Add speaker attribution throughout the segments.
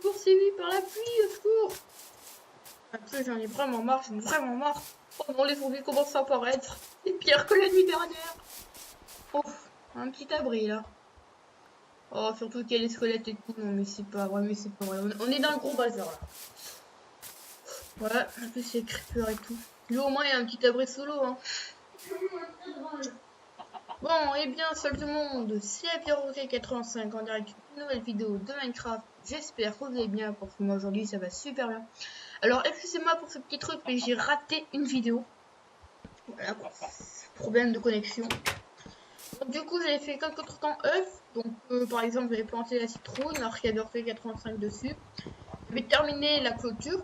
Speaker 1: poursuivi par la pluie, au secours. La pluie, j'en ai vraiment marre, Oh non, les zombies commencent à apparaître. C'est pire que la nuit dernière. Oh, un petit abri là. Oh, surtout qu'il y a les squelettes et tout. Non, mais c'est pas vrai, On est dans le gros bazar là. Voilà, en plus c'est creeper et tout. Lui au moins il y a un petit abri solo, hein. Bon, et bien, salut tout le monde, c'est Pierrot85 en direct une nouvelle vidéo de Minecraft. J'espère que vous allez bien, parce que moi aujourd'hui ça va super bien. Alors, excusez-moi pour ce petit truc, mais j'ai raté une vidéo. Voilà, problème de connexion. Donc, du coup, j'avais fait quelques trucs en œuf. Donc, par exemple, j'avais planté la citrouille, marqué Pierrot85 dessus. J'avais terminé la clôture.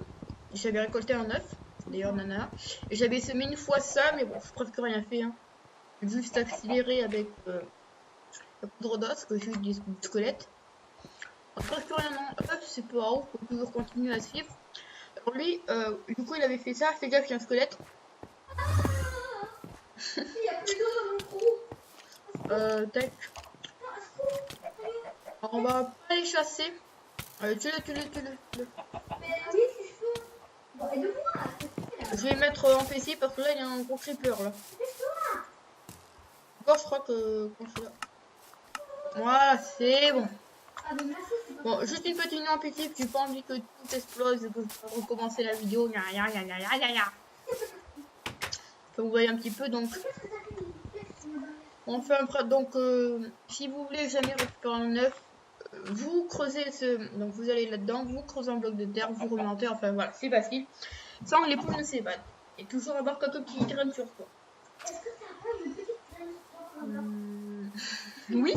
Speaker 1: J'avais récolté un œuf, d'ailleurs, nana. Et j'avais semé une fois ça, mais bon, j'ai presque rien fait, hein. Juste accéléré avec la poudre d'os, que j'ai eu des squelettes. Presque rien en œuf, c'est pas grave, on peut toujours continuer à suivre. Alors lui, du coup, il avait fait ça, fais gaffe, il y a un squelette.
Speaker 2: Il y a plus d'eau dans mon trou.
Speaker 1: Tac. Alors, on va pas les chasser. Tue-le.
Speaker 2: Mais oui, si je peux. Bon, aide-moi.
Speaker 1: Je vais mettre en PC parce que là, il y a un gros creeper là.
Speaker 2: Laisse-toi.
Speaker 1: Encore, je crois que quand je suis là. Voilà, c'est bon.
Speaker 2: Ah, mais merci, c'est pas
Speaker 1: Bon, juste une petite nuit en PC, j'ai pas envie que tout explose et que je peux recommencer la vidéo. Vous voyez un petit peu, donc on fait un prêt. Donc, si vous voulez jamais récupérer un œuf, vous creusez donc vous allez là-dedans, vous creusez un bloc de terre, vous remontez, enfin voilà, c'est facile. Sans les poules ne s'évadent. Et toujours avoir quelques petits graines sur toi.
Speaker 2: Est-ce que ça a pas une petite graine sur toi?
Speaker 1: Oui.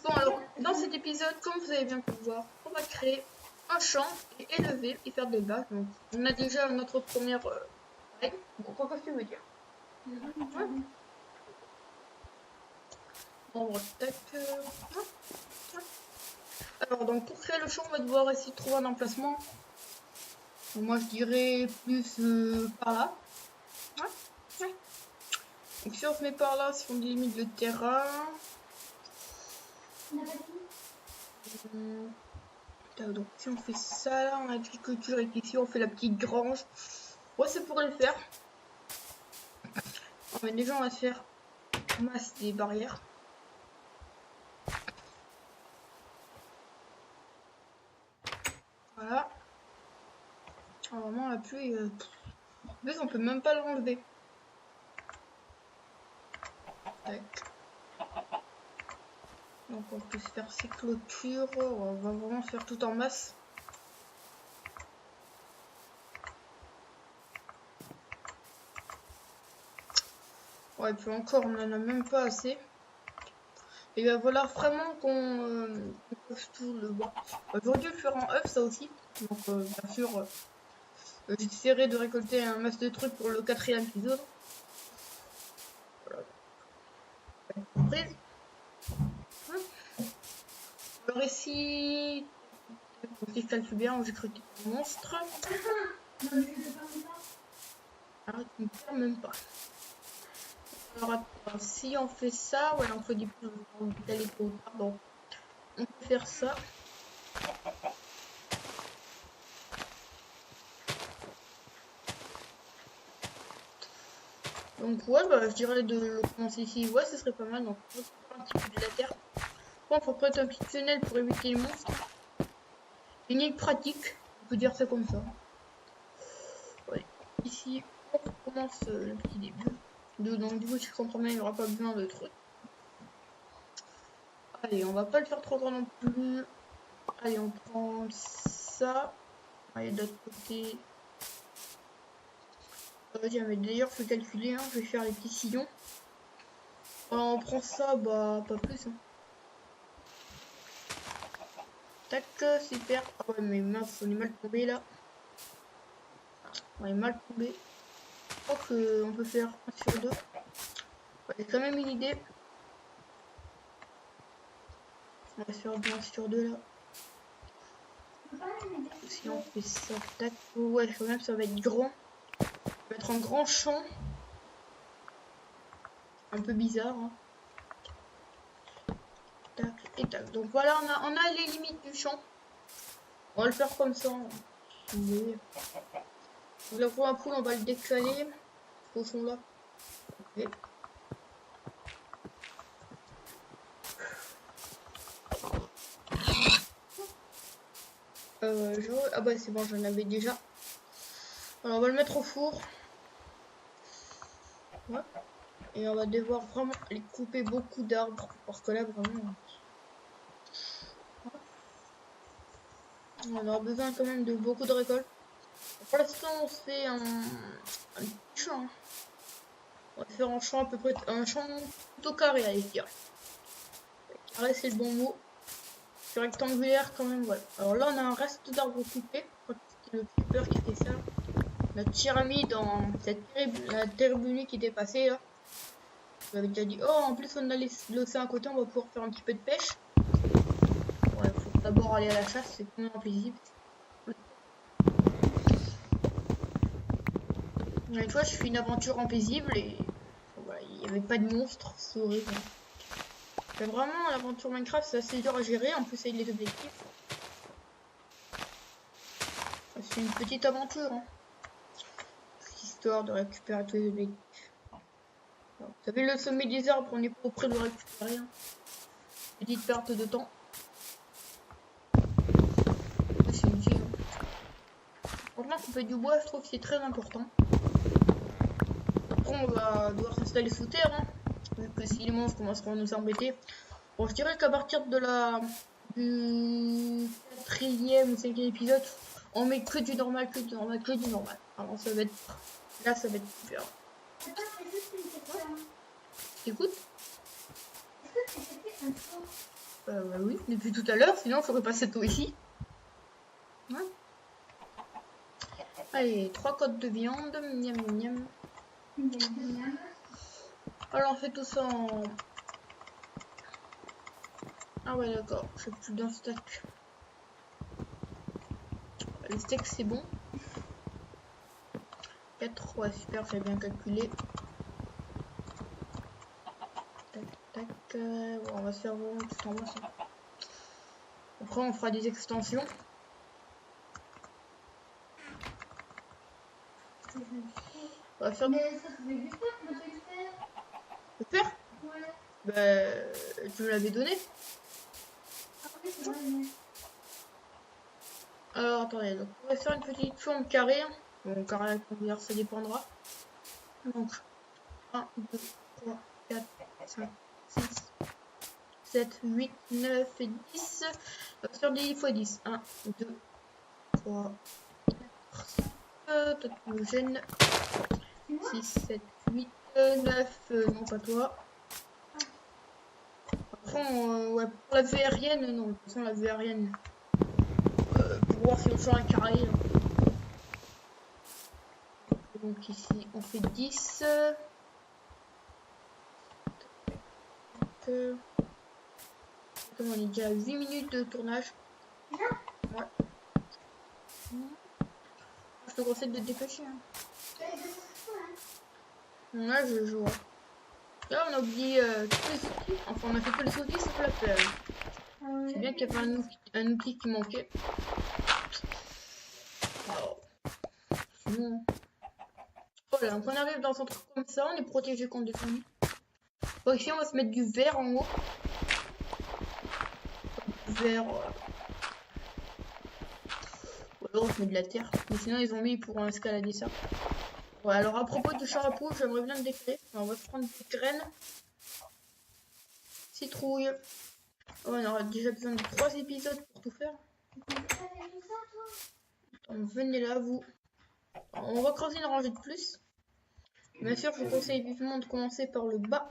Speaker 1: Bon, alors, dans cet épisode, comme vous avez bien pu le voir, on va créer un champ et élever et faire des bases. Donc, on a déjà notre première règle. Donc, quoi que tu veux dire. Ouais. Bon, tac. Alors, donc, pour créer le champ, on va devoir essayer de trouver un emplacement. Donc, moi, je dirais plus par là. Ouais. Donc, si on se met par là, si on délimite le terrain. Donc si on fait ça là en agriculture et qu'ici on fait la petite grange, ouais ça pourrait le faire. Oh, mais déjà on va se faire masse des barrières. Voilà. Oh, vraiment la pluie, en plus on peut même pas l'enlever. Tac. Donc on peut se faire ces clôtures, on va vraiment faire tout en masse. Ouais, et puis encore, on en a même pas assez. Et il va falloir vraiment qu'on fasse tout le bois. J'aurais dû le faire en œuf, ça aussi. Donc, bien sûr, j'essaierai de récolter un masse de trucs pour le 4e épisode. Voilà. Prise. Alors ici, si je calcule bien, j'ai recruté un monstre. Arrête, tu me perds même pas. Alors attends, si on fait ça, ouais, on fait du plus, pardon. On peut faire ça. Donc ouais, bah, je dirais de le commencer ici. Ouais, ce serait pas mal. Donc on va un petit peu de la terre. Bon, faut prendre un petit tunnel pour éviter les monstres. Une île pratique, on peut dire ça comme ça. Ouais. Ici, on recommence le petit début. Donc du coup, si je comprends bien, il n'y aura pas besoin de trucs. Allez, on va pas le faire trop grand non plus. Allez, on prend ça. Allez, de l'autre côté. Tiens, mais d'ailleurs, faut calculer, hein, je vais faire les petits sillons. On prend ça, bah, pas plus. Hein. Tac, super. Ah ouais, mais mince, on est mal tombé là. On est mal tombé. Je crois qu'on peut faire 1 sur 2. Ouais, j'ai quand même une idée. On va se faire 1 sur 2 là. Si on fait ça, tac. Ouais, quand même, ça va être grand. Ça va être un grand champ. Un peu bizarre. Hein. Tac. Et tac. Donc voilà, on a les limites du champ. On va le faire comme ça. Oui. Donc là pour la poule, on va le décaler. Au fond là. Ok. Ah bah c'est bon, j'en avais déjà. Alors on va le mettre au four. Ouais. Et on va devoir vraiment les couper beaucoup d'arbres. Parce que là vraiment. On aura besoin quand même de beaucoup de récoltes. Pour l'instant on se fait un petit champ. On va faire un champ à peu près. Un champ plutôt carré à dire. Carré c'est le bon mot. C'est rectangulaire quand même, voilà. Alors là on a un reste d'arbres coupés. C'était le creeper qui fait ça. Notre tir ami dans la terrible nuit qui était passée là. Je l'avais déjà dit. Oh, en plus on a l'océan à côté, on va pouvoir faire un petit peu de pêche. Ouais, faut d'abord aller à la chasse, c'est quand même paisible. Et toi, je fais une aventure en paisible et voilà, il n'y avait pas de monstres, c'est horrible. Mais vraiment, l'aventure Minecraft, c'est assez dur à gérer, en plus avec les objectifs. C'est une petite aventure, hein. Histoire de récupérer tous les objectifs. Alors, vous savez, le sommet des arbres, on n'est pas près de le récupérer. Hein. Petite perte de temps. C'est utile. Hein. Franchement, couper du bois, je trouve que c'est très important. Après, on va devoir s'installer sous terre. Hein, vu que si les monstres commenceront à nous embêter. Bon, je dirais qu'à partir de du 4e ou 5e épisode, on met que du normal, que du normal, que du normal. Alors, ça va être. Là, ça va être super. T'écoutes?
Speaker 2: Est-ce que tu fait un tour?
Speaker 1: Bah oui, depuis tout à l'heure, sinon il faudrait pas cette eau ici. Ouais. Allez, 3 côtes de viande, miam miam miam. Alors on fait tout ça en... Ah ouais d'accord, je fais plus d'un steak. Le steak c'est bon. 4, ouais super, j'ai bien calculé. Tac tac, ouais, on va se faire vraiment tout en bas ça. Après on fera des extensions. On va faire...
Speaker 2: Mais ça se fait juste pas, comment tu le fais?
Speaker 1: Le faire?
Speaker 2: Ouais.
Speaker 1: Bah, tu me l'avais donné.
Speaker 2: Ah oui, c'est vrai, mais...
Speaker 1: Alors attendez, donc on va faire une petite forme carrée. Bon, carré, ça dépendra. Donc 1, 2, 3, 4, 5, 6, 7, 8, 9 et 10. On va faire 10 x 10. 1, 2, 3, 4, 5, toi tu me gênes. 6, 7, 8, 9, non pas toi. Après, ouais, pour la vue aérienne, non, de toute façon la vue aérienne. Pour voir si on sort un carré. Là. Donc ici on fait 10. On est déjà à 8 minutes de tournage. Ouais. Je te conseille de te dépêcher. Hein. Là je joue. Là on a oublié tous les outils. Enfin on a fait tous les outils sauf la pelle. C'est bien qu'il y avait un outil qui manquait. Alors, sinon... Voilà, donc on arrive dans un truc comme ça, on est protégé contre des zombies. Bon, ici on va se mettre du verre en haut. Du verre. Ou alors on se met de la terre. Mais sinon les zombies ils pourront escalader ça. Ouais, alors à propos du char à poule, j'aimerais bien le décrire. On va prendre des graines. Citrouille. On aura déjà besoin de 3 épisodes pour tout faire. Attends, venez là, vous. On va creuser une rangée de plus. Bien sûr, je vous conseille vivement de commencer par le bas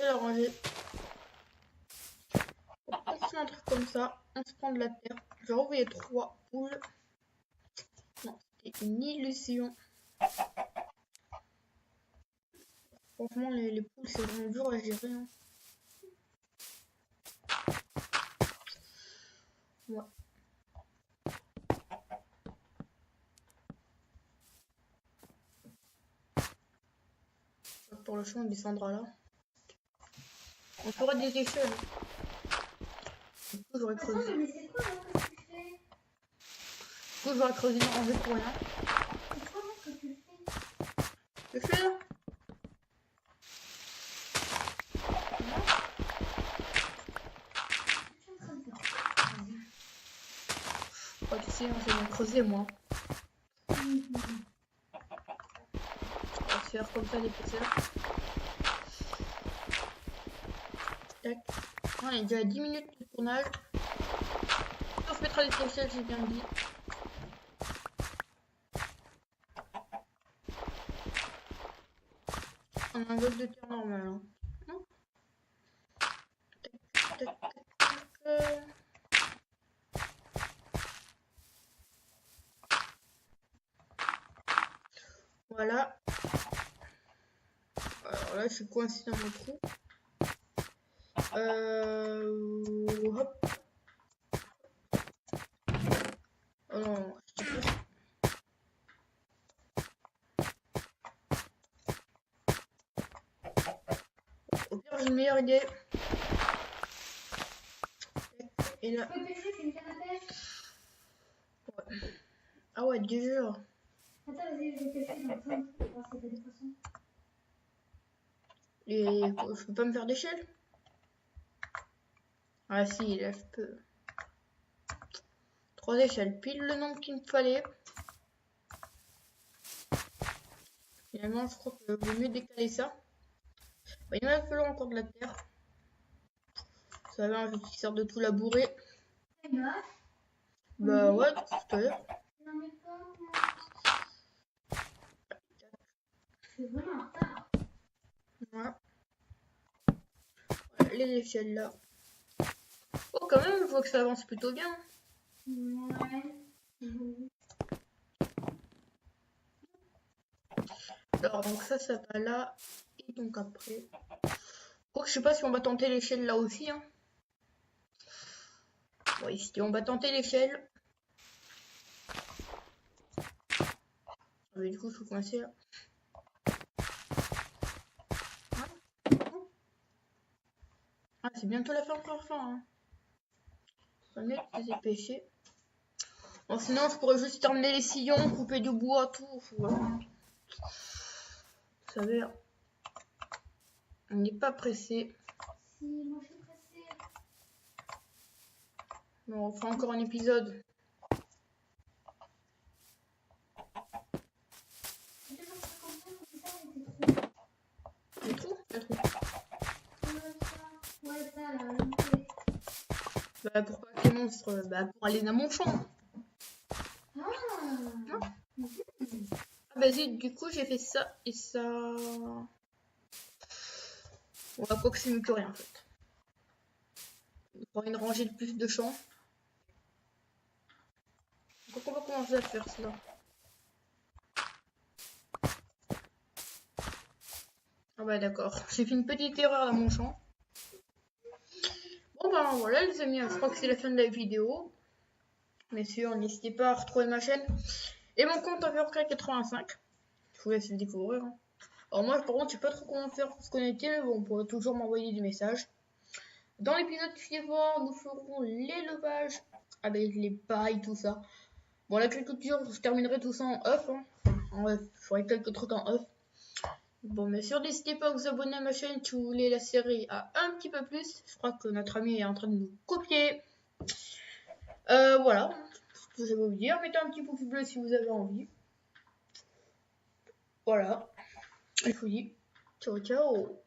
Speaker 1: de la rangée. On fait un truc comme ça. On se prend de la terre. Je vais renvoyer 3 poules. Non, c'était une illusion. Franchement, les poules, c'est vraiment dur à gérer. Hein. Ouais. Pour le champ, on descendra là. On fera des échelles. Du coup, j'aurais creusé.
Speaker 2: Attends, mais c'est quoi là que tu fais?
Speaker 1: Du coup, j'aurais creusé une rangée pour rien.
Speaker 2: C'est quoi là que tu fais?
Speaker 1: Je fais là.
Speaker 2: Je suis en train de faire.
Speaker 1: Oh, tu sais, j'ai bien creusé moi. On va faire comme ça l'épaisseur. Tac. On est déjà à 10 minutes de tournage. On se mettra des échelles, j'ai bien dit. On a un bloc de terre normal. Hein. Tac, tac, tac, tac. Voilà. Alors là, je suis coincé dans mon trou. Hop. Oh non, je sais pas. Au pire, j'ai une meilleure idée. Et là.
Speaker 2: Tu peux pêcher, c'est une canne à pêche.
Speaker 1: Ouais. Ah ouais, déjà.
Speaker 2: Attends, vas-y, je vais pêcher dans le fond pour voir si t'as des poissons.
Speaker 1: Et je peux pas me faire d'échelle? Ah si, là je peux. 3 échelles, pile le nombre qu'il me fallait. Finalement, je crois que vaut mieux décaler ça. Bah, il va falloir encore de la terre. Ça va, je suis de tout labourer.
Speaker 2: C'est une hache.
Speaker 1: Bah ouais, tout à l'heure.
Speaker 2: Non, mais pas moi. Je suis vraiment en retard.
Speaker 1: Voilà. Voilà, les échelles là. Oh, quand même, je vois que ça avance plutôt bien.
Speaker 2: Ouais.
Speaker 1: Alors, donc ça va là. Et donc après. Oh, je sais pas si on va tenter l'échelle là aussi. Hein. Bon, ici, on va tenter l'échelle. Mais du coup, je suis coincé là. Ah, c'est bientôt la fin pour fin. Hein. Ça va mieux de se dépêcher. Bon, sinon, je pourrais juste terminer les sillons, couper du bois, tout. Voilà. Vous savez, on n'est pas pressé.
Speaker 2: Si, moi je suis pressée.
Speaker 1: Mais on fera encore un épisode. Les trous? Les trous.
Speaker 2: Ouais, ça, là.
Speaker 1: Bah, pour pas que les monstres. Bah, pour aller dans mon champ.
Speaker 2: Ah.
Speaker 1: Ah, bah, zut, du coup, j'ai fait ça et ça. On va quoi que c'est mieux que rien en fait. On va une rangée de plus de champs. Donc, on va commencer à faire cela. Ah, bah, d'accord. J'ai fait une petite erreur dans mon champ. Bon, bah, voilà, les amis, je crois que c'est la fin de la vidéo. Bien sûr, n'hésitez pas à retrouver ma chaîne et mon compte Envercray85. Je vous laisse le découvrir. Hein. Alors moi, par contre, je sais pas trop comment faire pour se connecter, mais bon, on pourrait toujours m'envoyer des messages. Dans l'épisode suivant, nous ferons l'élevage avec les pailles, tout ça. Bon, l'agriculture, je terminerai tout ça en œuf. Hein. En œuf, je ferai quelques trucs en œuf. Bon, bien sûr, n'hésitez pas à vous abonner à ma chaîne si vous voulez la série à un petit peu plus. Je crois que notre ami est en train de nous copier. Voilà, ce que je vais vous dire. Mettez un petit pouce bleu si vous avez envie. Voilà. Je vous dis ciao ciao.